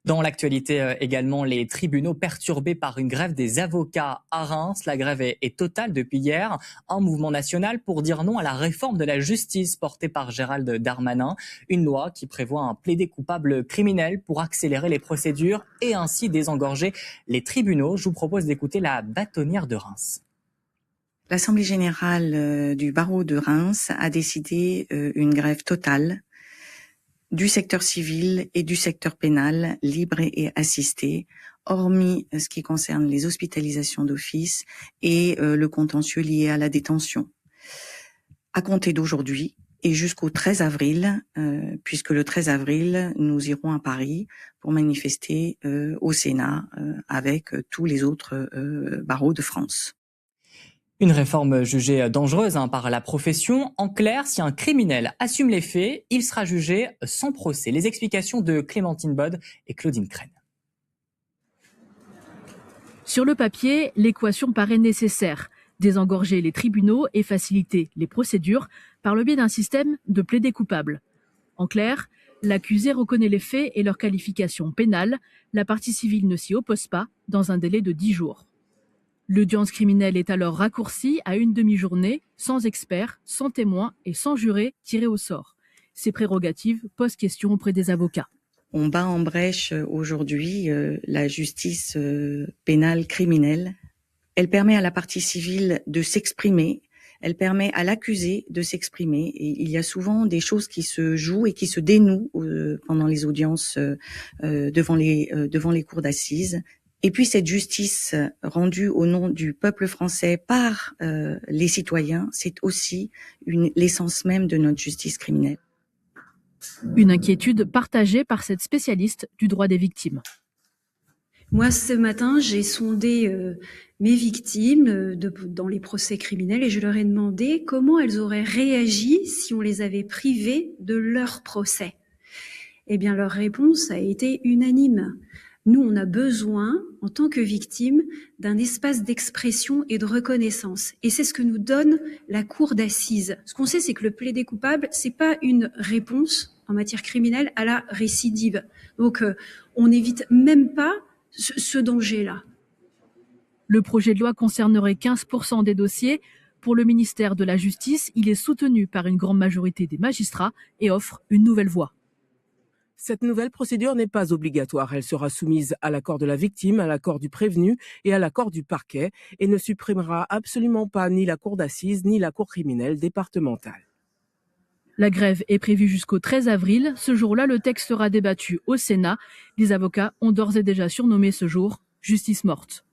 Dans l'actualité également, les tribunaux perturbés par une grève des avocats à Reims. La grève est totale depuis hier. Un mouvement national pour dire non à la réforme de la justice portée par Gérald Darmanin. Une loi qui prévoit un plaidé coupable criminel pour accélérer les procédures et ainsi désengorger les tribunaux. Je vous propose d'écouter la bâtonnière de Reims. L'Assemblée générale du barreau de Reims a décidé une grève totale du secteur civil et du secteur pénal, libre et assisté, hormis ce qui concerne les hospitalisations d'office et le contentieux lié à la détention. À compter d'aujourd'hui et jusqu'au 13 avril, puisque le 13 avril, nous irons à Paris pour manifester au Sénat avec tous les autres barreaux de France. Une réforme jugée dangereuse par la profession. En clair, si un criminel assume les faits, il sera jugé sans procès. Les explications de Clémentine Bode et Claudine Crène. Sur le papier, l'équation paraît nécessaire. Désengorger les tribunaux et faciliter les procédures par le biais d'un système de plaidé coupable. En clair, l'accusé reconnaît les faits et leur qualification pénale. La partie civile ne s'y oppose pas dans un délai de 10 jours. L'audience criminelle est alors raccourcie à une demi-journée, sans expert, sans témoin et sans juré tiré au sort. Ces prérogatives posent question auprès des avocats. On bat en brèche aujourd'hui la justice pénale criminelle. Elle permet à la partie civile de s'exprimer, elle permet à l'accusé de s'exprimer. Et il y a souvent des choses qui se jouent et qui se dénouent pendant les audiences devant les cours d'assises. Et puis cette justice rendue au nom du peuple français par les citoyens, c'est aussi l'essence même de notre justice criminelle. Une inquiétude partagée par cette spécialiste du droit des victimes. Moi, ce matin, j'ai sondé mes victimes dans les procès criminels et je leur ai demandé comment elles auraient réagi si on les avait privées de leur procès. Eh bien, leur réponse a été unanime. Nous, on a besoin, en tant que victimes, d'un espace d'expression et de reconnaissance. Et c'est ce que nous donne la cour d'assises. Ce qu'on sait, c'est que le plaidé coupable, c'est pas une réponse en matière criminelle à la récidive. Donc, on n'évite même pas ce danger-là. Le projet de loi concernerait 15% des dossiers. Pour le ministère de la Justice, il est soutenu par une grande majorité des magistrats et offre une nouvelle voie. Cette nouvelle procédure n'est pas obligatoire. Elle sera soumise à l'accord de la victime, à l'accord du prévenu et à l'accord du parquet et ne supprimera absolument pas ni la cour d'assises ni la cour criminelle départementale. La grève est prévue jusqu'au 13 avril. Ce jour-là, le texte sera débattu au Sénat. Les avocats ont d'ores et déjà surnommé ce jour « justice morte ».